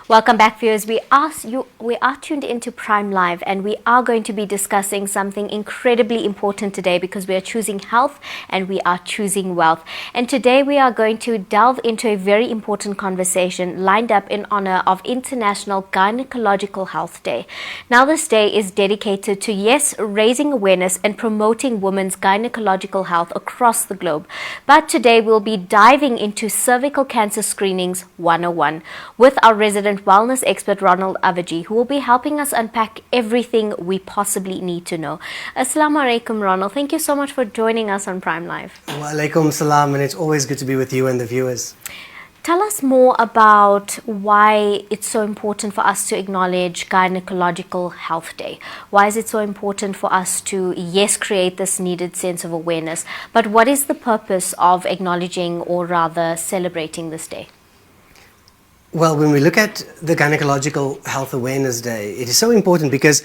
Welcome back, viewers. We are tuned into Prime Live, and we are going to be discussing something incredibly important today because we are choosing health and we are choosing wealth. And today we are going to delve into a very important conversation lined up in honor of International Gynaecological Health Day. Now, this day is dedicated to, yes, raising awareness and promoting women's gynecological health across the globe. But today we'll be diving into cervical cancer screenings 101 with our resident wellness expert Ronald Abvajee, who will be helping us unpack everything we possibly need to know. Assalamu alaikum, Ronald. Thank you so much for joining us on Prime Live. Wa alaikum salam, and it's always good to be with you and the viewers. Tell us more about why it's so important for us to acknowledge Gynecological Health Day. Why is it so important for us to, yes, create this needed sense of awareness, but what is the purpose of acknowledging or rather celebrating this day? Well, when we look at the Gynecological Health Awareness Day, it is so important because,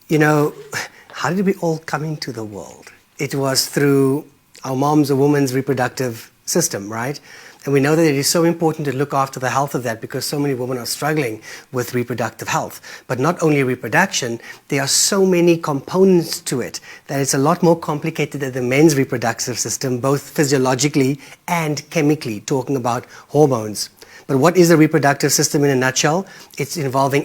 how did we all come into the world? It was through our mom's or woman's reproductive system, right? And we know that it is so important to look after the health of that because so many women are struggling with reproductive health. But not only reproduction, there are so many components to it that it's a lot more complicated than the men's reproductive system, both physiologically and chemically, talking about hormones. But what is the reproductive system in a nutshell? It's involving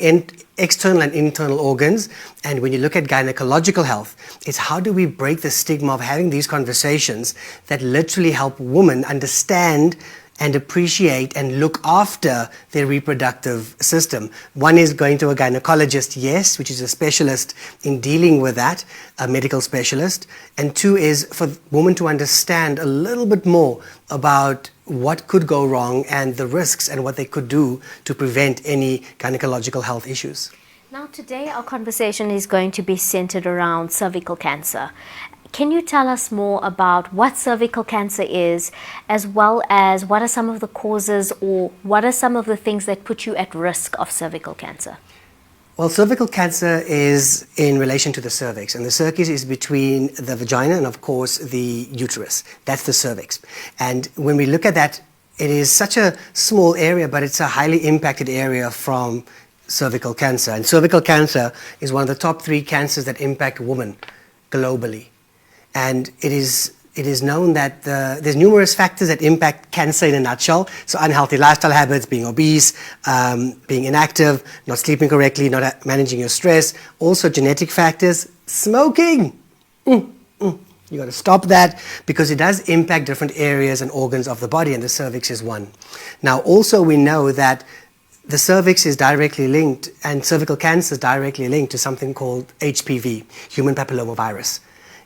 external and internal organs. And when you look at gynecological health, it's how do we break the stigma of having these conversations that literally help women understand and appreciate and look after their reproductive system. One is going to a gynecologist, yes, which is a specialist in dealing with that, a medical specialist. And two is for women to understand a little bit more about what could go wrong and the risks and what they could do to prevent any gynecological health issues. Now, today our conversation is going to be centered around cervical cancer. Can you tell us more about what cervical cancer is, as well as what are some of the causes or what are some of the things that put you at risk of cervical cancer? Well, cervical cancer is in relation to the cervix, and the cervix is between the vagina and, of course, the uterus. That's the cervix. And when we look at that, it is such a small area, but it's a highly impacted area from cervical cancer. And cervical cancer is one of the top 3 cancers that impact women globally. And it is known that there's numerous factors that impact cancer in a nutshell. So unhealthy lifestyle habits, being obese, being inactive, not sleeping correctly, not managing your stress. Also genetic factors, smoking. You got to stop that because it does impact different areas and organs of the body, and the cervix is one. Now also we know that the cervix is directly linked, and cervical cancer is directly linked to something called HPV, human papillomavirus.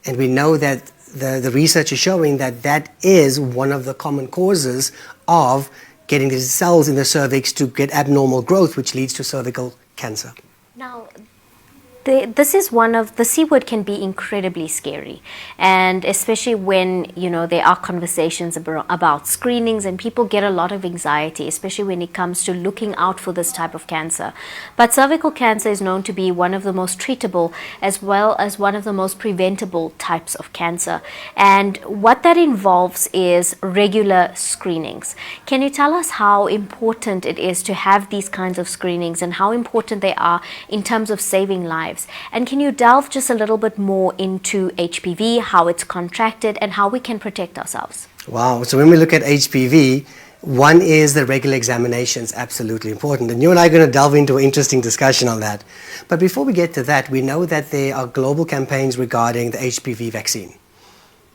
And we know that the research is showing that that is one of the common causes of getting these cells in the cervix to get abnormal growth, which leads to cervical cancer. Now, this is one of the C word can be incredibly scary, and especially when there are conversations about screenings and people get a lot of anxiety, especially when it comes to looking out for this type of cancer. But cervical cancer is known to be one of the most treatable as well as one of the most preventable types of cancer, and what that involves is regular screenings. Can you tell us how important it is to have these kinds of screenings and how important they are in terms of saving lives? And can you delve just a little bit more into HPV, how it's contracted, and how we can protect ourselves? Wow. So when we look at HPV, one is the regular examinations, absolutely important. And you and I are going to delve into an interesting discussion on that. But before we get to that, we know that there are global campaigns regarding the HPV vaccine.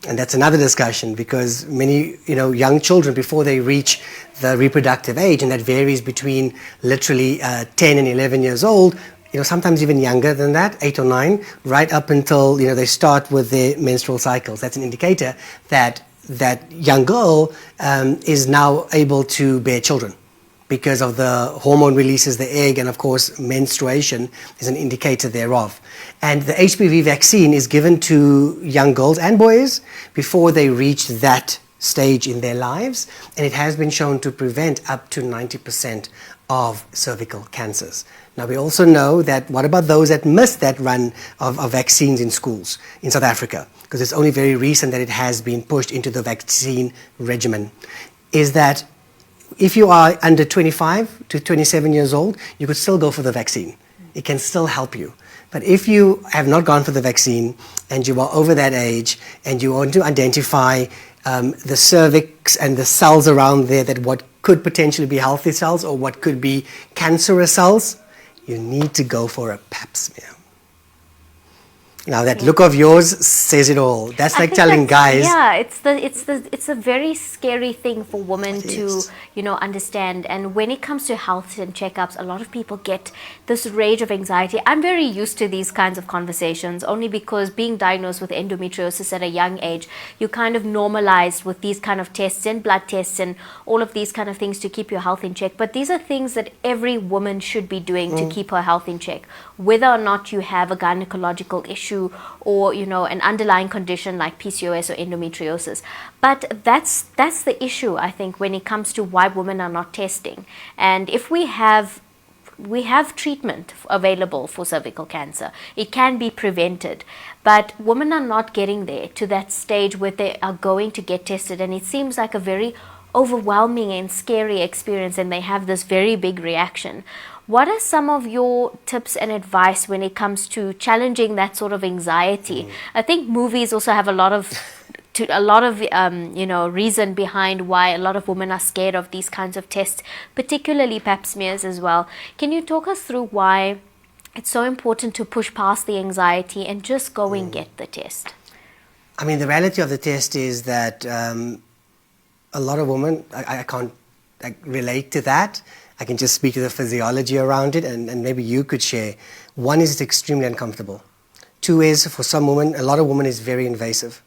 And that's another discussion because many, young children, before they reach the reproductive age, and that varies between literally 10 and 11 years old, sometimes even younger than that, 8 or 9, right up until, they start with their menstrual cycles. That's an indicator that that young girl is now able to bear children because of the hormone releases the egg, and of course menstruation is an indicator thereof. And the HPV vaccine is given to young girls and boys before they reach that stage in their lives, and it has been shown to prevent up to 90% of cervical cancers. Now we also know that what about those that missed that run of vaccines in schools in South Africa, because it's only very recent that it has been pushed into the vaccine regimen, is that if you are under 25 to 27 years old, you could still go for the vaccine. It can still help you. But if you have not gone for the vaccine and you are over that age and you want to identify the cervix and the cells around there, that what could potentially be healthy cells or what could be cancerous cells, you need to go for a pap smear. Now that look of yours says it all. That's like telling guys. Yeah, it's a very scary thing for women to, understand. And when it comes to health and checkups, a lot of people get this rage of anxiety. I'm very used to these kinds of conversations only because being diagnosed with endometriosis at a young age, you kind of normalized with these kind of tests and blood tests and all of these kind of things to keep your health in check. But these are things that every woman should be doing to keep her health in check, whether or not you have a gynecological issue or an underlying condition like PCOS or endometriosis. But that's the issue, I think, when it comes to why women are not testing. And if we have treatment available for cervical cancer, it can be prevented, but women are not getting there to that stage where they are going to get tested, and it seems like a very overwhelming and scary experience, and they have this very big reaction. What are some of your tips and advice when it comes to challenging that sort of anxiety? I think movies also have a lot of reason behind why a lot of women are scared of these kinds of tests, particularly pap smears as well. Can you talk us through why it's so important to push past the anxiety and just go and get the test? I mean, the reality of the test is that a lot of women, I can't relate to that. I can just speak to the physiology around it, and maybe you could share. One is it's extremely uncomfortable. Two is, for some women, a lot of women, is very invasive,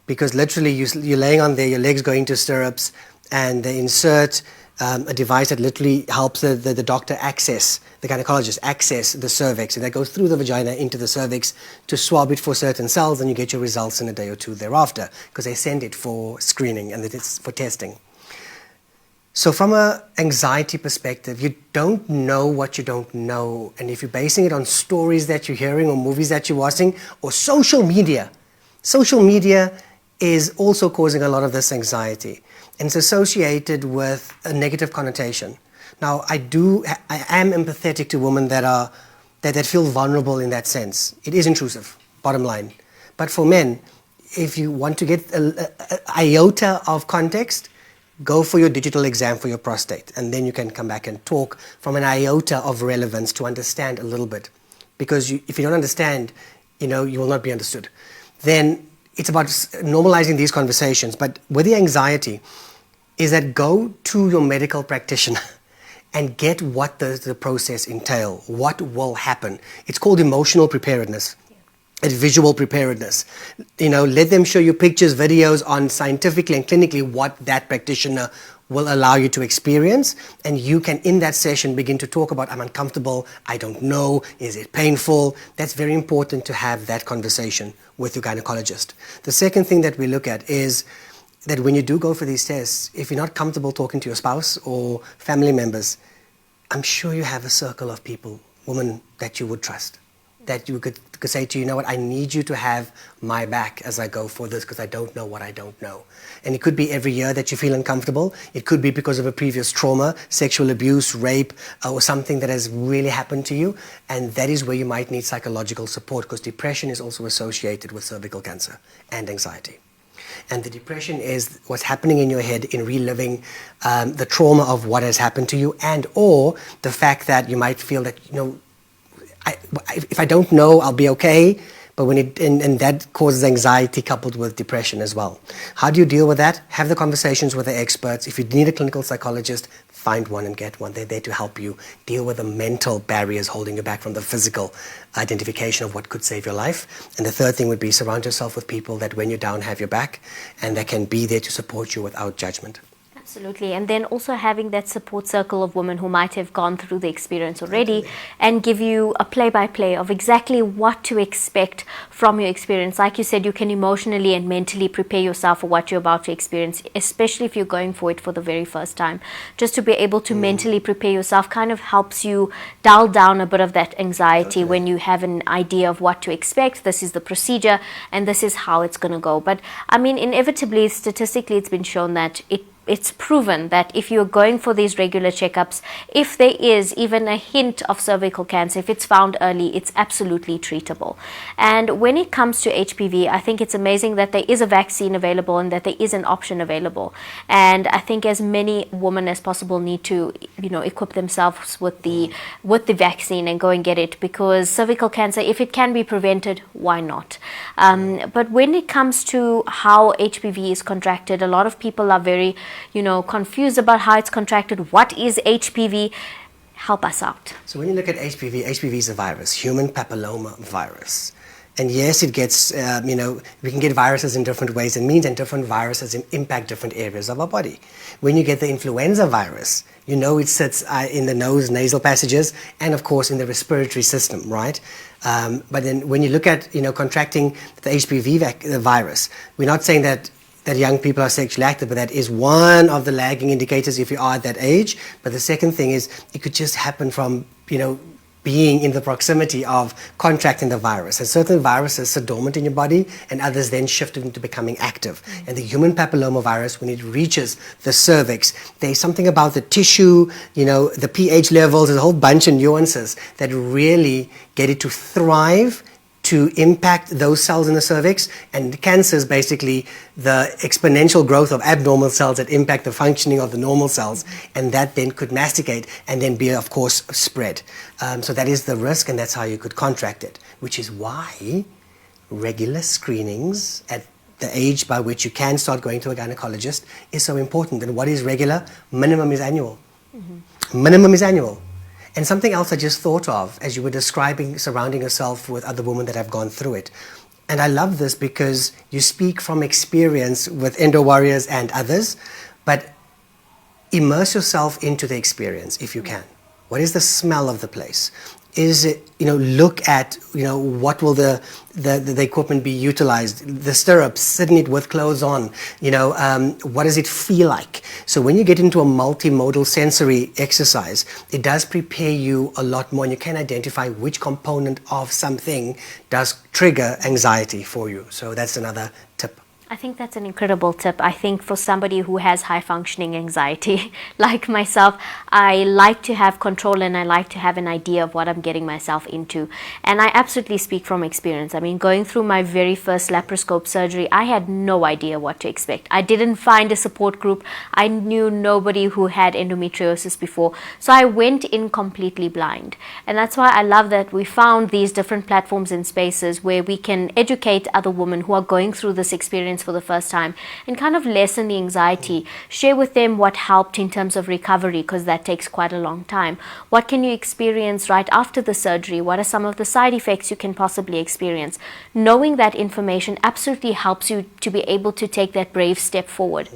because literally you're laying on there, your legs go into stirrups, and they insert a device that literally helps the doctor access, the gynecologist access the cervix, and that goes through the vagina into the cervix to swab it for certain cells, and you get your results in a day or two thereafter, because they send it for screening and it's for testing. So from an anxiety perspective, you don't know what you don't know. And if you're basing it on stories that you're hearing or movies that you're watching or social media is also causing a lot of this anxiety. And it's associated with a negative connotation. Now, I am empathetic to women that feel vulnerable in that sense. It is intrusive, bottom line. But for men, if you want to get an iota of context, go for your digital exam for your prostate, and then you can come back and talk from an iota of relevance to understand a little bit. Because if you don't understand, you will not be understood. Then it's about normalizing these conversations. But with the anxiety, is that go to your medical practitioner and get what the process entail, what will happen. It's called emotional preparedness. It's visual preparedness. Let them show you pictures, videos on scientifically and clinically what that practitioner will allow you to experience. And you can, in that session, begin to talk about, I'm uncomfortable, I don't know, is it painful? That's very important to have that conversation with your gynecologist. The second thing that we look at is that when you do go for these tests, if you're not comfortable talking to your spouse or family members, I'm sure you have a circle of people, women that you would trust, that you could say to you, what, I need you to have my back as I go for this because I don't know what I don't know. And it could be every year that you feel uncomfortable. It could be because of a previous trauma, sexual abuse, rape, or something that has really happened to you. And that is where you might need psychological support, because depression is also associated with cervical cancer and anxiety. And the depression is what's happening in your head in reliving the trauma of what has happened to you, and or the fact that you might feel that, if I don't know, I'll be okay. But and that causes anxiety coupled with depression as well. How do you deal with that? Have the conversations with the experts. If you need a clinical psychologist, find one and get one. They're there to help you deal with the mental barriers holding you back from the physical identification of what could save your life. And the third thing would be surround yourself with people that when you're down have your back and that can be there to support you without judgment. Absolutely. And then also having that support circle of women who might have gone through the experience already and give you a play-by-play of exactly what to expect from your experience. Like you said, you can emotionally and mentally prepare yourself for what you're about to experience, especially if you're going for it for the very first time. Just to be able to mentally prepare yourself kind of helps you dial down a bit of that anxiety when you have an idea of what to expect. This is the procedure and this is how it's going to go. But I mean, inevitably, statistically, it's been shown that it it's proven that if you're going for these regular checkups, if there is even a hint of cervical cancer, if it's found early, it's absolutely treatable. And when it comes to HPV, I think it's amazing that there is a vaccine available and that there is an option available. And I think as many women as possible need to, equip themselves with the vaccine and go and get it, because cervical cancer, if it can be prevented, why not? But when it comes to how HPV is contracted, a lot of people are very confused about how it's contracted. What is HPV? Help us out. So when you look at HPV, HPV is a virus, human papilloma virus. And yes, it gets, we can get viruses in different ways. It means that different viruses impact different areas of our body. When you get the influenza virus, it sits in the nose, nasal passages, and of course in the respiratory system, right? But then when you look at, contracting the HPV virus, we're not saying that young people are sexually active, but that is one of the lagging indicators if you are at that age. But the second thing is it could just happen from, being in the proximity of contracting the virus. And certain viruses sit dormant in your body and others then shift into becoming active. And the human papillomavirus, when it reaches the cervix, there's something about the tissue, the pH levels, there's a whole bunch of nuances that really get it to thrive, to impact those cells in the cervix. And cancer is basically the exponential growth of abnormal cells that impact the functioning of the normal cells, and that then could masticate and then be, of course, spread. So that is the risk, and that's how you could contract it, which is why regular screenings at the age by which you can start going to a gynecologist is so important. And what is regular? Minimum is annual. Minimum is annual. And something else I just thought of as you were describing surrounding yourself with other women that have gone through it. And I love this because you speak from experience with Endo Warriors and others, but immerse yourself into the experience if you can. What is the smell of the place? Is it, look at, what will the equipment be utilized, the stirrups, sitting it with clothes on, what does it feel like? So when you get into a multimodal sensory exercise, it does prepare you a lot more, and you can identify which component of something does trigger anxiety for you. So that's another tip. I think that's an incredible tip. I think for somebody who has high functioning anxiety, like myself, I like to have control and I like to have an idea of what I'm getting myself into. And I absolutely speak from experience. I mean, going through my very first laparoscope surgery, I had no idea what to expect. I didn't find a support group. I knew nobody who had endometriosis before. So I went in completely blind. And that's why I love that we found these different platforms and spaces where we can educate other women who are going through this experience for the first time and kind of lessen the anxiety, share with them what helped in terms of recovery, because that takes quite a long time. What can you experience right after the surgery? What are some of the side effects you can possibly experience? Knowing that information absolutely helps you to be able to take that brave step forward.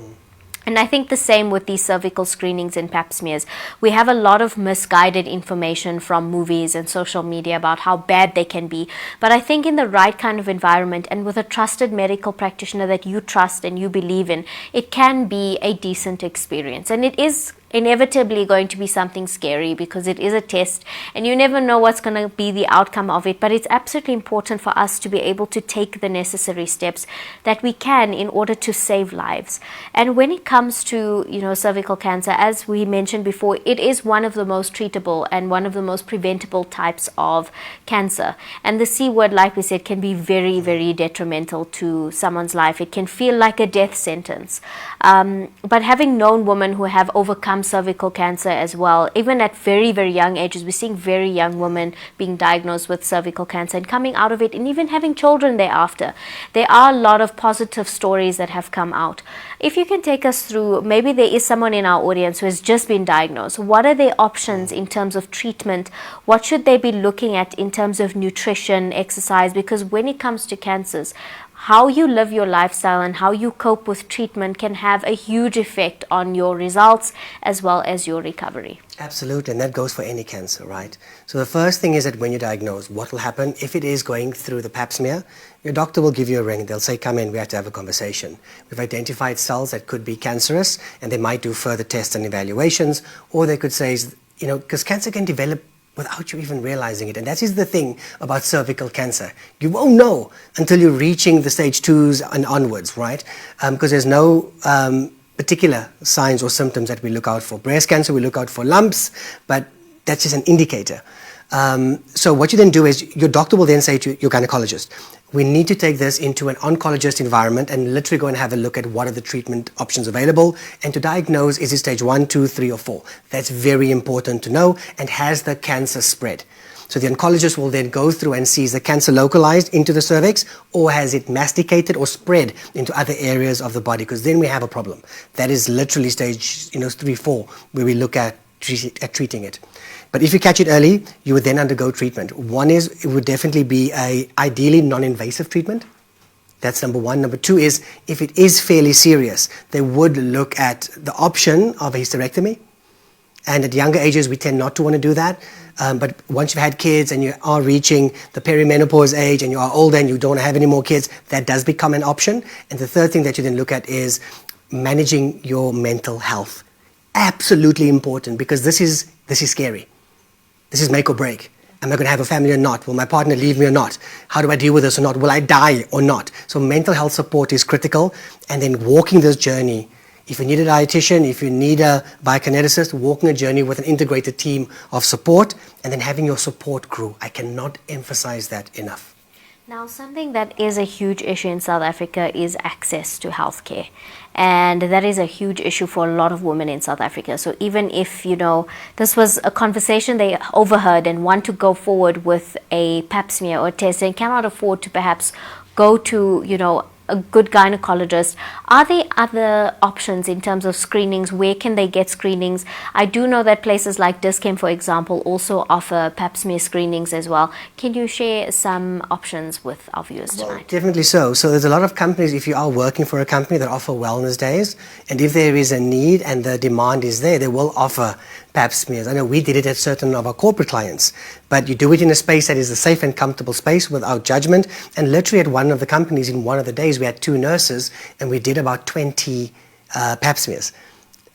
And I think the same with these cervical screenings and pap smears. We have a lot of misguided information from movies and social media about how bad they can be. But I think in the right kind of environment and with a trusted medical practitioner that you trust and you believe in, it can be a decent experience. And it is inevitably going to be something scary because it is a test and you never know what's going to be the outcome of it, but it's absolutely important for us to be able to take the necessary steps that we can in order to save lives. And when it comes to cervical cancer, as we mentioned before, it is one of the most treatable and one of the most preventable types of cancer. And the C word, like we said, can be very, very detrimental to someone's life. It can feel like a death sentence. But having known women who have overcome cervical cancer as well, even at very, very young ages, we're seeing very young women being diagnosed with cervical cancer and coming out of it and even having children thereafter. There are a lot of positive stories that have come out. If you can take us through, maybe there is someone in our audience who has just been diagnosed. What are their options in terms of treatment? What should they be looking at in terms of nutrition, exercise? Because when it comes to cancers, how you live your lifestyle and how you cope with treatment can have a huge effect on your results as well as your recovery. Absolutely, and that goes for any cancer, right? So the first thing is that when you're diagnosed, what will happen if it is going through the pap smear? Your doctor will give you a ring. They'll say, come in, we have to have a conversation. We've identified cells that could be cancerous, and they might do further tests and evaluations, or they could say, because cancer can develop without you even realizing it. And that is the thing about cervical cancer. You won't know until you're reaching the stage 2s and onwards, right? Because there's no particular signs or symptoms that we look out for. Breast cancer, we look out for lumps, but that's just an indicator. So what you then do is your doctor will then say to your gynecologist, we need to take this into an oncologist environment and literally go and have a look at what are the treatment options available and to diagnose, is it stage 1, 2, 3 or 4. That's very important to know. And has the cancer spread? So the oncologist will then go through and see, is the cancer localized into the cervix or has it masticated or spread into other areas of the body? Because then we have a problem. That is literally stage 3, 4 where we look at treating it. But if you catch it early, you would then undergo treatment. One is, it would definitely be a ideally non-invasive treatment. That's number one. Number two is, if it is fairly serious, they would look at the option of a hysterectomy. And at younger ages, we tend not to want to do that. But once you've had kids and you are reaching the perimenopause age and you are older and you don't have any more kids, that does become an option. And the third thing that you then look at is managing your mental health. Absolutely important, because this is scary. This is make or break. Am I going to have a family or not? Will my partner leave me or not? How do I deal with this or not? Will I die or not? So mental health support is critical. And then walking this journey, if you need a dietitian, if you need a biokineticist, walking a journey with an integrated team of support, and then having your support crew. I cannot emphasize that enough. Now, something that is a huge issue in South Africa is access to healthcare. And that is a huge issue for a lot of women in South Africa. So even if, this was a conversation they overheard and want to go forward with a pap smear or test and cannot afford to perhaps go to, a good gynecologist, are there other options in terms of screenings? Where can they get screenings? I do know that places like Dis-Chem, for example, also offer pap smear screenings as well. Can you share some options with our viewers tonight? Well, definitely so. So there's a lot of companies, if you are working for a company, that offer wellness days. And if there is a need and the demand is there, they will offer pap smears. I know we did it at certain of our corporate clients, but you do it in a space that is a safe and comfortable space without judgment. And literally at one of the companies, in one of the days, we had 2 nurses and we did about 20 pap smears.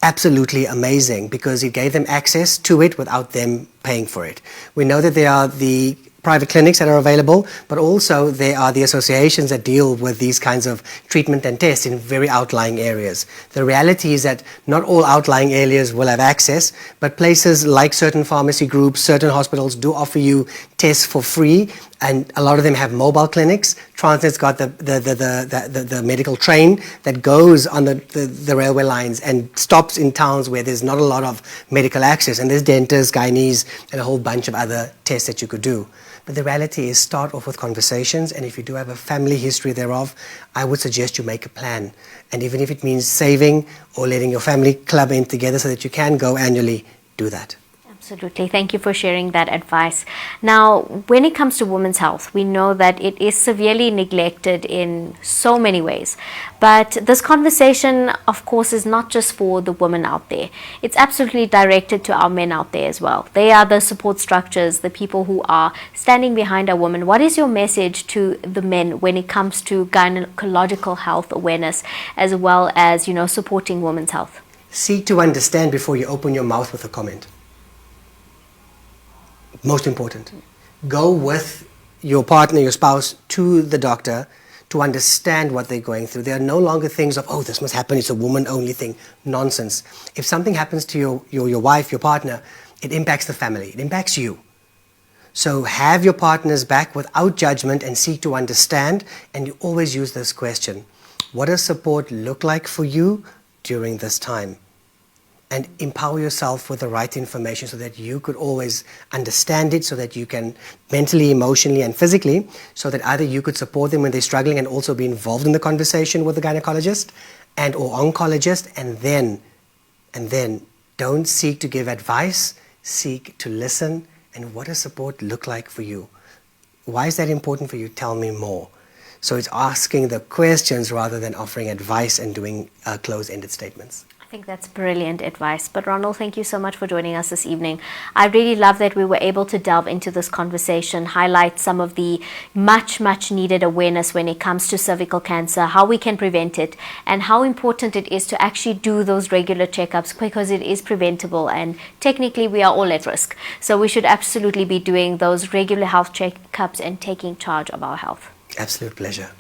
Absolutely amazing, because it gave them access to it without them paying for it. We know that there are the private clinics that are available, but also there are the associations that deal with these kinds of treatment and tests in very outlying areas. The reality is that not all outlying areas will have access, but places like certain pharmacy groups, certain hospitals do offer you tests for free, and a lot of them have mobile clinics. Transnet's got the medical train that goes on the railway lines and stops in towns where there's not a lot of medical access, and there's dentists, gynaes, and a whole bunch of other tests that you could do. But the reality is, start off with conversations, and if you do have a family history thereof, I would suggest you make a plan. And even if it means saving or letting your family club in together so that you can go annually, do that. Absolutely. Thank you for sharing that advice. Now, when it comes to women's health, we know that it is severely neglected in so many ways. But this conversation, of course, is not just for the women out there. It's absolutely directed to our men out there as well. They are the support structures, the people who are standing behind our women. What is your message to the men when it comes to gynecological health awareness, as well as, supporting women's health? Seek to understand before you open your mouth with a comment. Most important. Go with your partner, your spouse, to the doctor to understand what they're going through. There are no longer things of, oh, this must happen, it's a woman-only thing. Nonsense. If something happens to your wife, your partner, it impacts the family. It impacts you. So have your partner's back without judgment and seek to understand. And you always use this question. What does support look like for you during this time? And empower yourself with the right information so that you could always understand it, so that you can mentally, emotionally, and physically, so that either you could support them when they're struggling and also be involved in the conversation with the gynecologist and or oncologist, and then don't seek to give advice, seek to listen. And what does support look like for you? Why is that important for you? Tell me more. So it's asking the questions rather than offering advice and doing closed-ended statements. I think that's brilliant advice. But Ronald, thank you so much for joining us this evening. I really love that we were able to delve into this conversation, highlight some of the much needed awareness when it comes to cervical cancer, how we can prevent it, and how important it is to actually do those regular checkups, because it is preventable and technically we are all at risk. So we should absolutely be doing those regular health checkups and taking charge of our health. Absolute pleasure.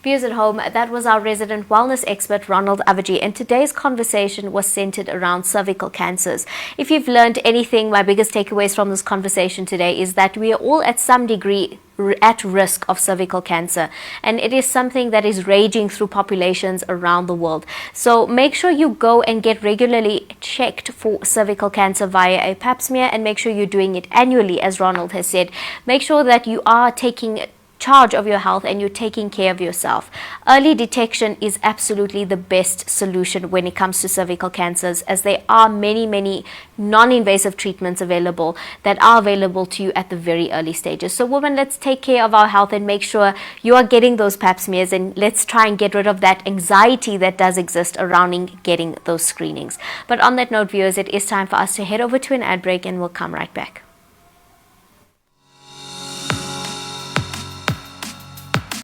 Viewers at home, that was our resident wellness expert, Ronald Abvajee, and today's conversation was centered around cervical cancers. If you've learned anything, my biggest takeaways from this conversation today is that we are all at some degree at risk of cervical cancer, and it is something that is raging through populations around the world. So make sure you go and get regularly checked for cervical cancer via a pap smear, and make sure you're doing it annually, as Ronald has said. Make sure that you are taking charge of your health and you're taking care of yourself. Early detection is absolutely the best solution when it comes to cervical cancers, as there are many non-invasive treatments available that are available to you at the very early stages. So women, let's take care of our health and make sure you are getting those pap smears, and let's try and get rid of that anxiety that does exist around getting those screenings. But on that note, viewers, it is time for us to head over to an ad break, and we'll come right back.